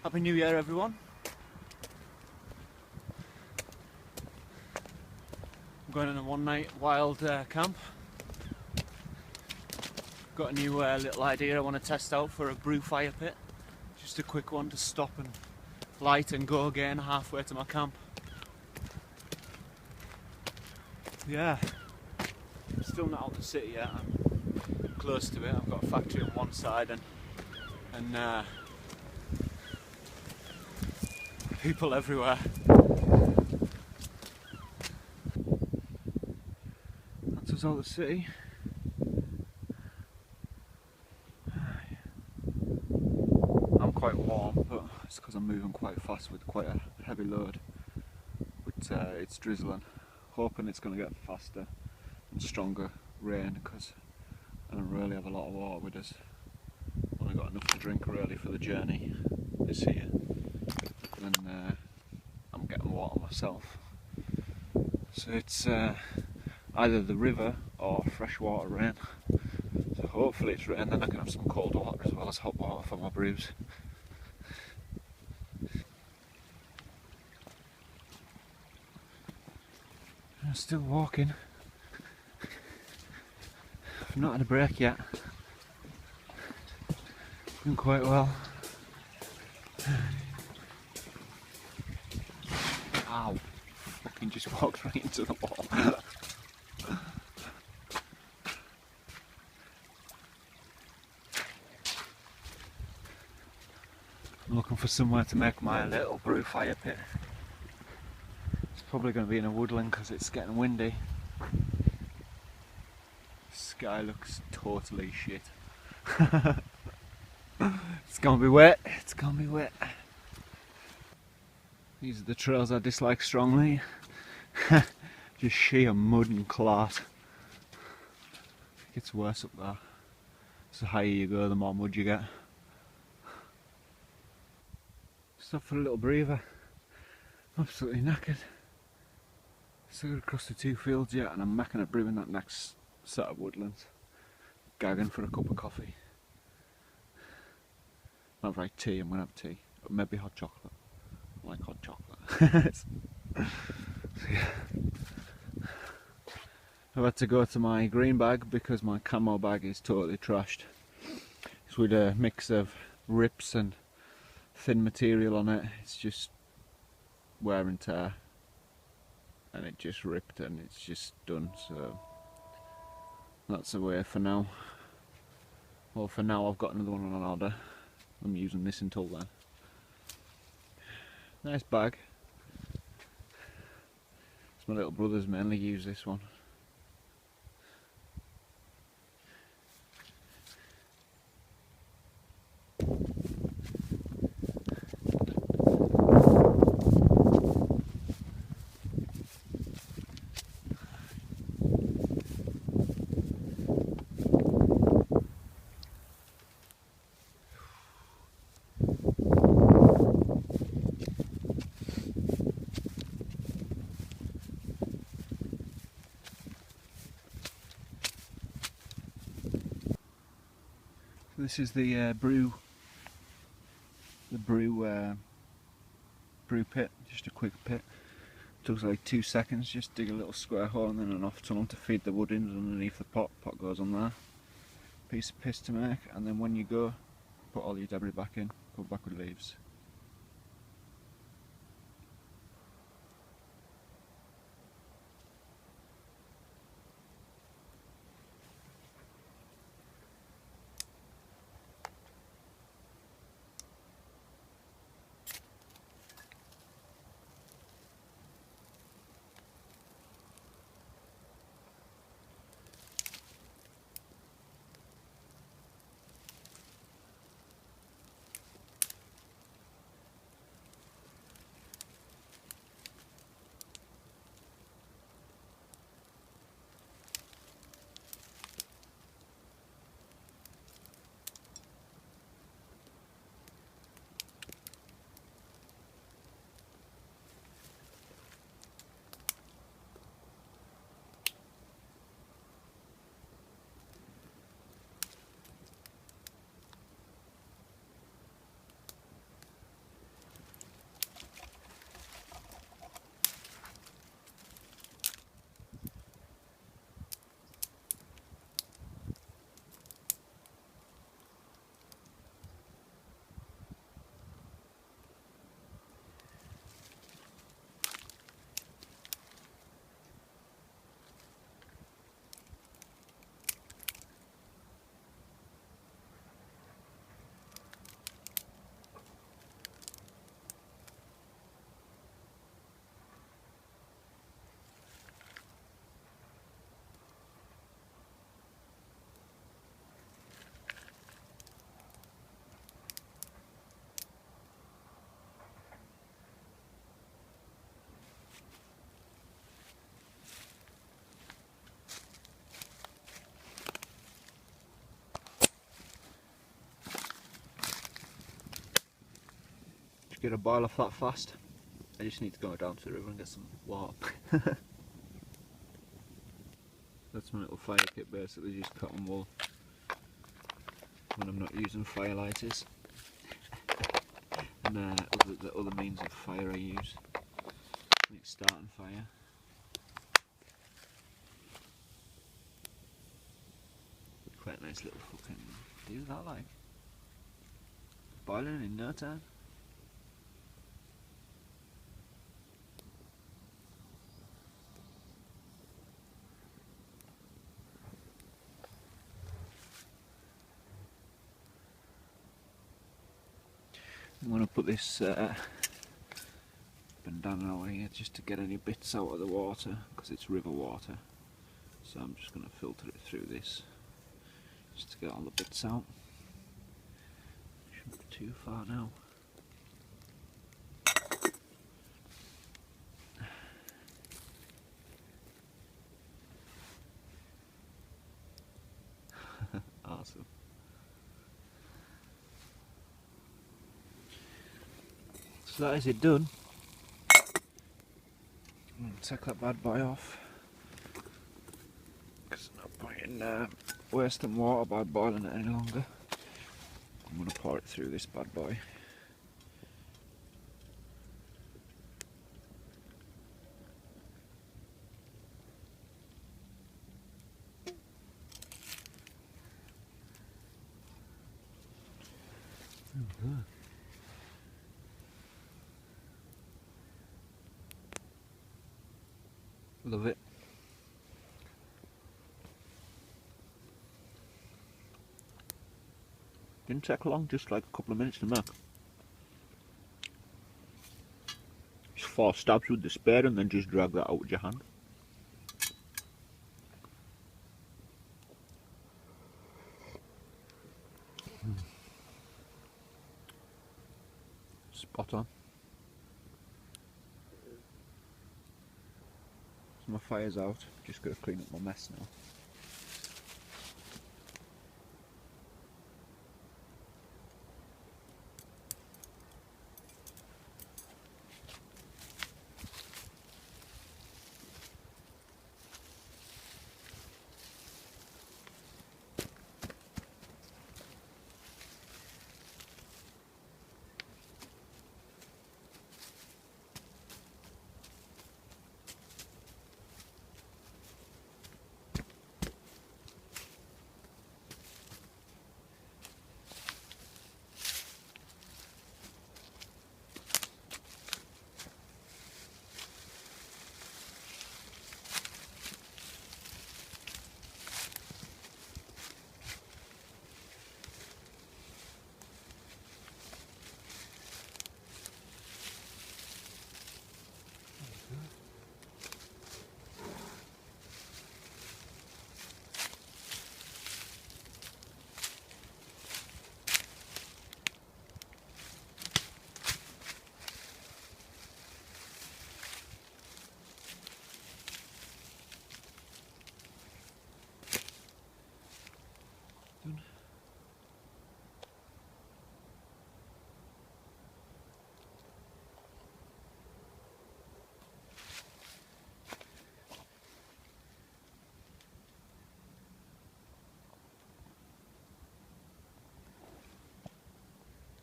Happy New Year, everyone. I'm going on a one-night wild camp. Got a new little idea I want to test out for a brew fire pit. Just a quick one to stop and light and go again halfway to my camp. Yeah, still not out of the city yet. I'm close to it. I've got a factory on one side and people everywhere. That's us out of the city. I'm quite warm, but it's because I'm moving quite fast with quite a heavy load. But it's drizzling. Hoping it's going to get faster and stronger rain because I don't really have a lot of water with us. Only got enough to drink really for the journey this year. And I'm getting water myself. So it's either the river or freshwater rain. So hopefully it's rain, then I can have some cold water as well as hot water for my brews. I'm still walking. I've not had a break yet. Doing quite well. Ow! Fucking just walked right into the wall. I'm looking for somewhere to make my little brew fire pit. It's probably going to be in a woodland because it's getting windy. The sky looks totally shit. It's going to be wet, it's going to be wet. These are the trails I dislike strongly. Just sheer mud and clot. It gets worse up there. So the higher you go, the more mud you get. Stop for a little breather. Absolutely knackered. Still got across the two fields yet, and I'm macking at brewing that next set of woodlands. Gagging for a cup of coffee. Not very tea, I'm gonna have tea. But maybe hot chocolate. I like hot chocolate. So yeah. I've had to go to my green bag because my camo bag is totally trashed. It's with a mix of rips and thin material on it. It's just wear and tear. And it just ripped and it's just done, so that's the way for now. Well, for now I've got another one on order. I'm using this until then. Nice bag. It's my little brothers mainly use this one. This is the brew pit, just a quick pit. Took like 2 seconds, just dig a little square hole and then an off tunnel to feed the wood in underneath the pot. Pot goes on there. Piece of piss to make, and then when you go, put all your debris back in, go back with leaves. get a boil off that fast. I just need to go down to the river and get some water. That's my little fire kit, basically just cotton wool when I'm not using fire lighters. And the other means of fire I use, like starting fire. Quite a nice little fucking do that, like boiling in no time. I'm going to put this bandana over here just to get any bits out of the water, because it's river water. So I'm just going to filter it through this just to get all the bits out. Shouldn't be too far now. Awesome. So that is it done. I'm going to take that bad boy off, because I'm not point wasting water by boiling it any longer. I'm going to pour it through this bad boy. Love it. Didn't take long, just like a couple of minutes to make. Just 4 stabs with the spade and then just drag that out with your hand. Spot on. So my fire's out, just got to clean up my mess now.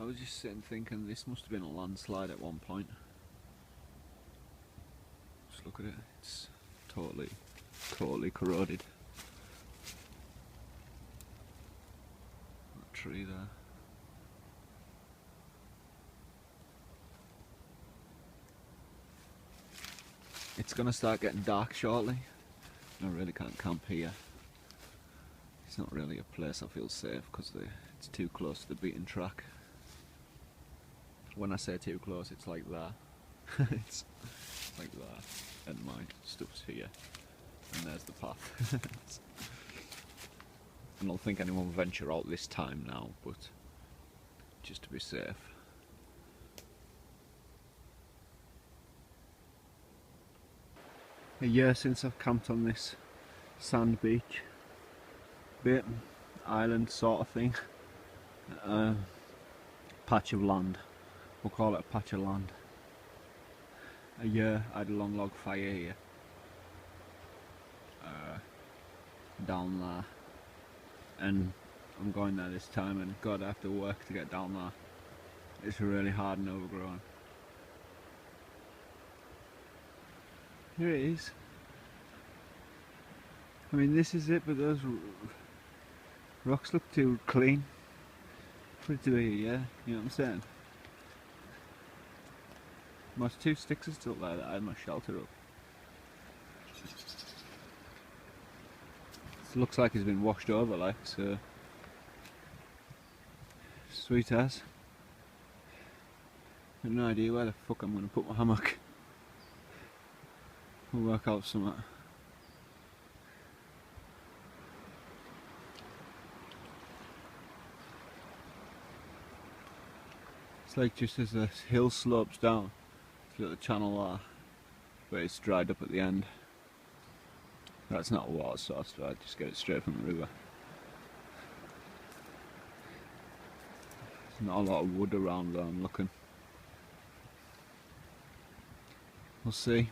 I was just sitting thinking this must have been a landslide at one point. Just look at it, it's totally corroded. That tree there. It's gonna start getting dark shortly. I really can't camp here. It's not really a place I feel safe because it's too close to the beaten track. When I say too close, it's like that. It's like that, and my stuff's here, and there's the path. I don't think anyone will venture out this time now, but just to be safe. A year since I've camped on this sand beach, bit island sort of thing, patch of land. We'll call it a patch of land. A year I had a long log fire here. Down there. And I'm going there this time, and God, I have to work to get down there. It's really hard and overgrown. Here it is. I mean, this is it, but those rocks look too clean for it to be, yeah, you know what I'm saying? My two sticks are still there that I had my shelter up. It looks like it's been washed over, like, so. Sweet as. I have no idea where the fuck I'm going to put my hammock. We'll work out something. It's like just as the hill slopes down, it's got the channel there, but it's dried up at the end. That's not a water source, so I just get it straight from the river. There's not a lot of wood around where I'm looking. We'll see.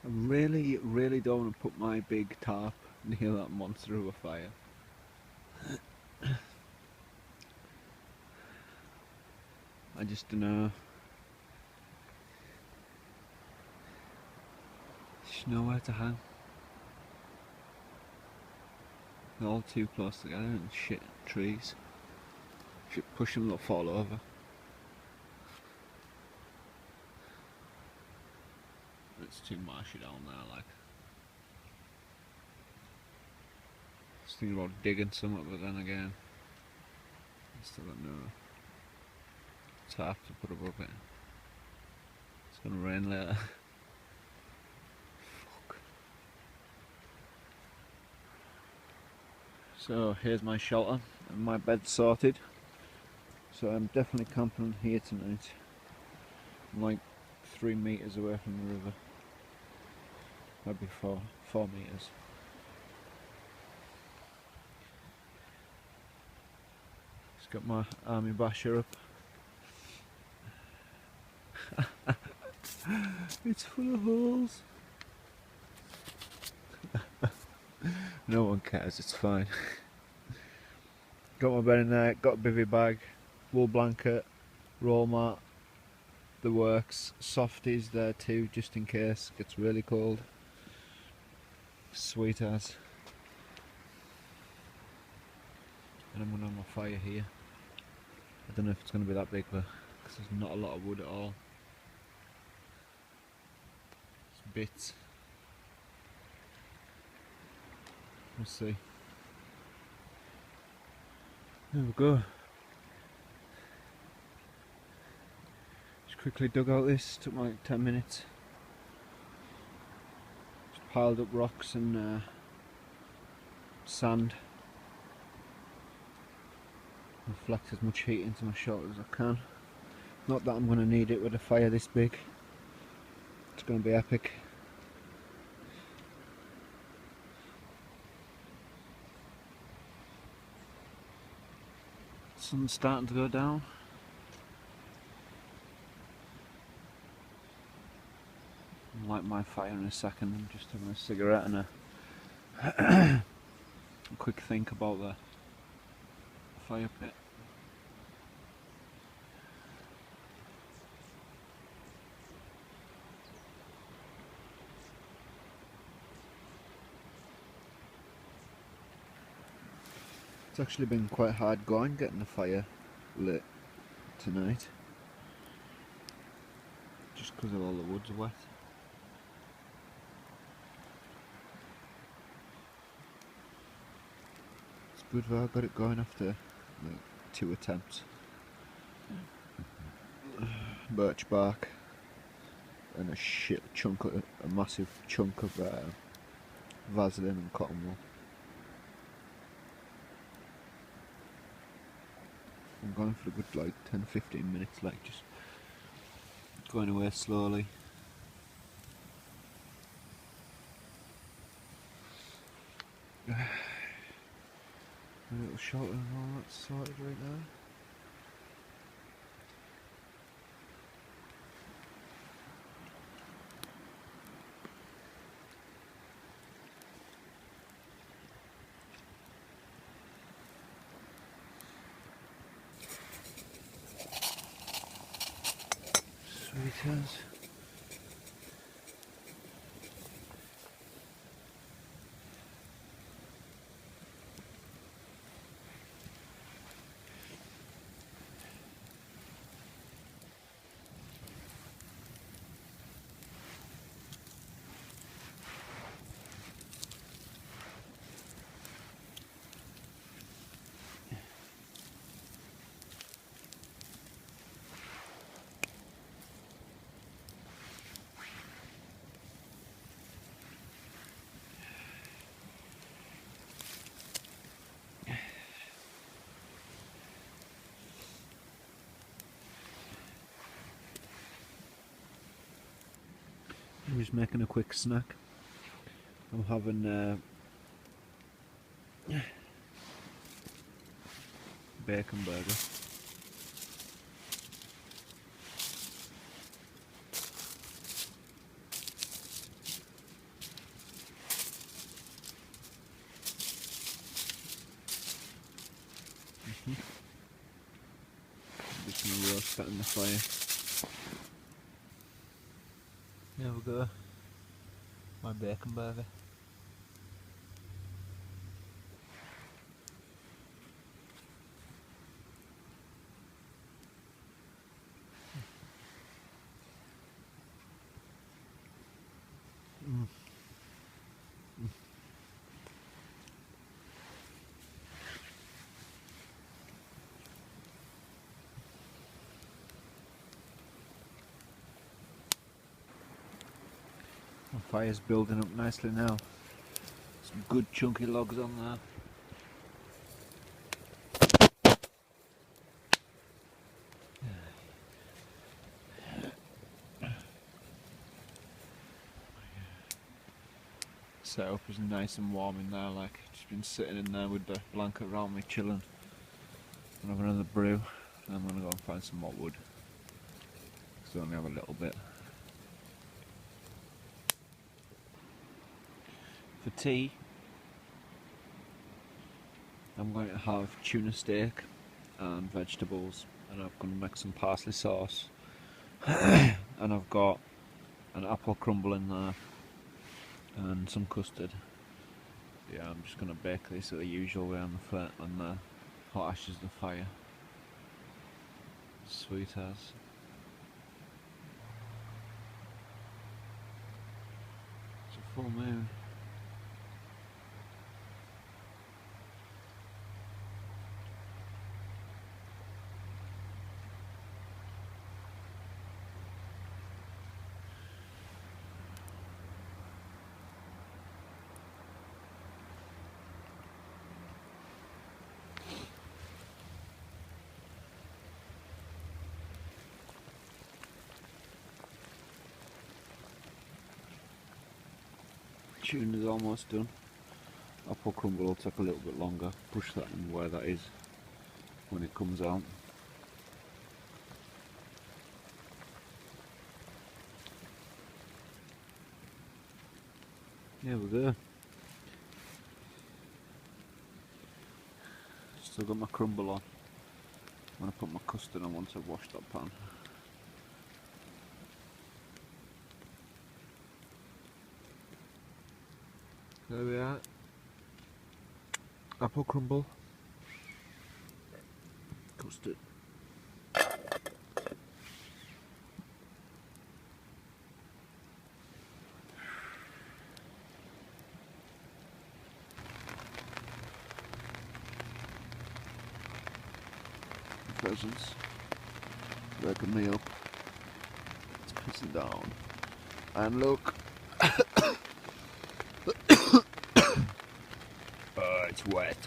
I really, really don't want to put my big tarp near that monster of a fire. I just don't know. There's nowhere to hang. They're all too close together and shit trees. If you push them, they'll fall over. It's too marshy down there, like. I was thinking about digging something, but then again, I still don't know. Tarp to put above it. It's gonna rain later. Fuck. So here's my shelter and my bed sorted. So I'm definitely camping here tonight. I'm like 3 meters away from the river. Maybe 4 meters. Just got my army basher up. It's full of holes. No one cares, it's fine. Got my bed in there, got a bivvy bag, wool blanket, roll mat, the works, softies there too, just in case it gets really cold. Sweet as. And I'm going to have my fire here. I don't know if it's going to be that big, but because there's not a lot of wood at all. It's bits. We'll see. There we go. Just quickly dug out this, took my 10 minutes. Just piled up rocks and sand. Reflect as much heat into my shelter as I can. Not that I'm going to need it with a fire this big. It's going to be epic. Sun's starting to go down. I'll light my fire in a second. I'm just having a cigarette and a quick think about the fire pit. It's actually been quite hard going getting the fire lit tonight, just because of all the wood's wet. It's good though, I got it going after like 2 attempts. Birch bark and a massive chunk of Vaseline and cotton wool. I'm going for a good like 10-15 minutes, like just going away slowly. A little shot and all that's sorted right now. Sweet as. I'm just making a quick snack. I'm having bacon burger. Just gonna roast that in the fire. There we go. My bacon burger. My fire's building up nicely now. Some good chunky logs on there. Setup is nice and warm in there, like just been sitting in there with the blanket around me chilling. I'm gonna have another brew and I'm gonna go and find some more wood. Because I only have a little bit. For tea, I'm going to have tuna steak and vegetables, and I'm going to make some parsley sauce. And I've got an apple crumble in there and some custard. Yeah, I'm just going to bake this the usual way on the hot ashes of the fire. Sweet as. It's a full moon. Tune is almost done. Apple crumble will take a little bit longer. Push that in where that is when it comes out. There we go. Still got my crumble on. I'm going to put my custard on once I've washed that pan. There we are. Apple crumble. Custard. Presents. Waking me up. It's pissing down. And look. It's wet.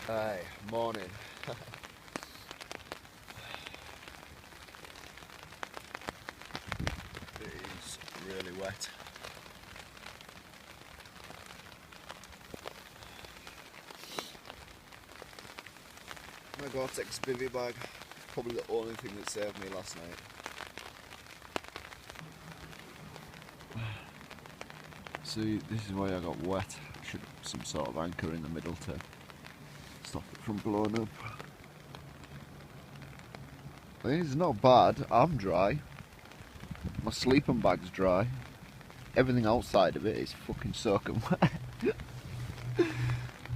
Hey, morning. It is really wet. My Gore-Tex bivvy bag, probably the only thing that saved me last night. See, this is why I got wet. I should have some sort of anchor in the middle to stop it from blowing up. I mean, it's not bad. I'm dry. My sleeping bag's dry. Everything outside of it is fucking soaking wet.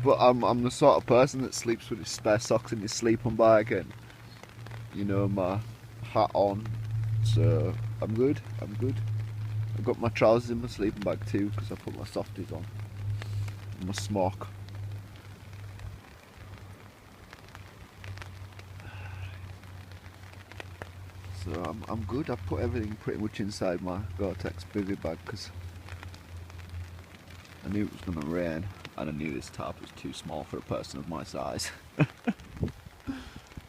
But I'm the sort of person that sleeps with his spare socks in his sleeping bag and, you know, my hat on. So I'm good. I've got my trousers in my sleeping bag too because I put my softies on. And my smock. So I'm good. I put everything pretty much inside my Gore-Tex bivvy bag because I knew it was going to rain and I knew this tarp was too small for a person of my size.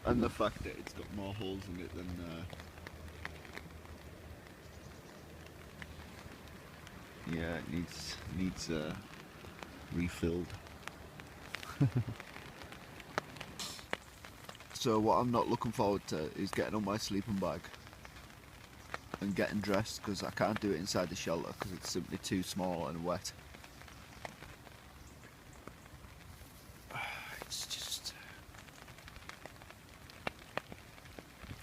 And the fact that it's got more holes in it than yeah, it needs refilled. So what I'm not looking forward to is getting on my sleeping bag and getting dressed because I can't do it inside the shelter because it's simply too small and wet. It's just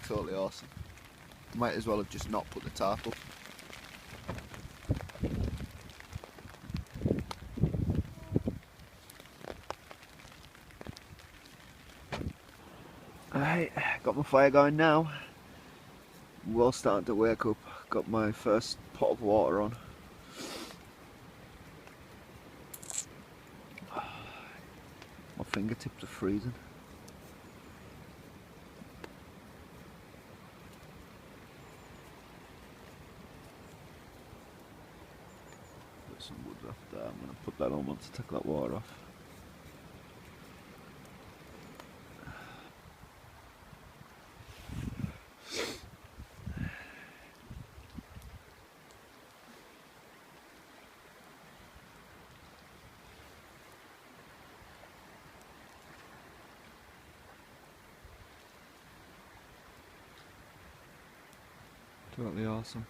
totally awesome. Might as well have just not put the tarp up. Alright, got my fire going now. Well, starting to wake up. Got my first pot of water on. My fingertips are freezing. Got some wood left there. I'm going to put that on once I take that water off. Totally awesome.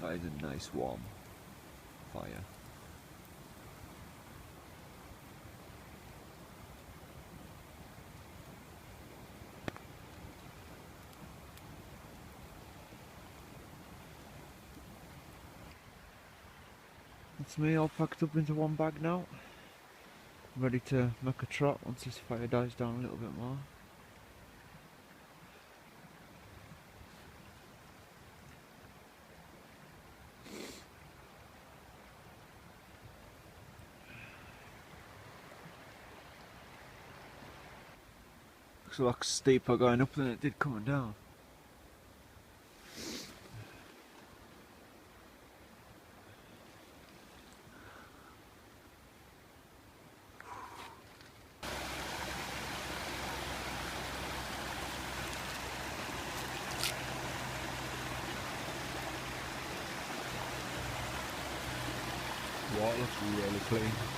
That is a nice warm fire. That's me all packed up into one bag now. I'm ready to make a trot once this fire dies down a little bit more. Looks a lot steeper going up than it did coming down. Water looks really clean.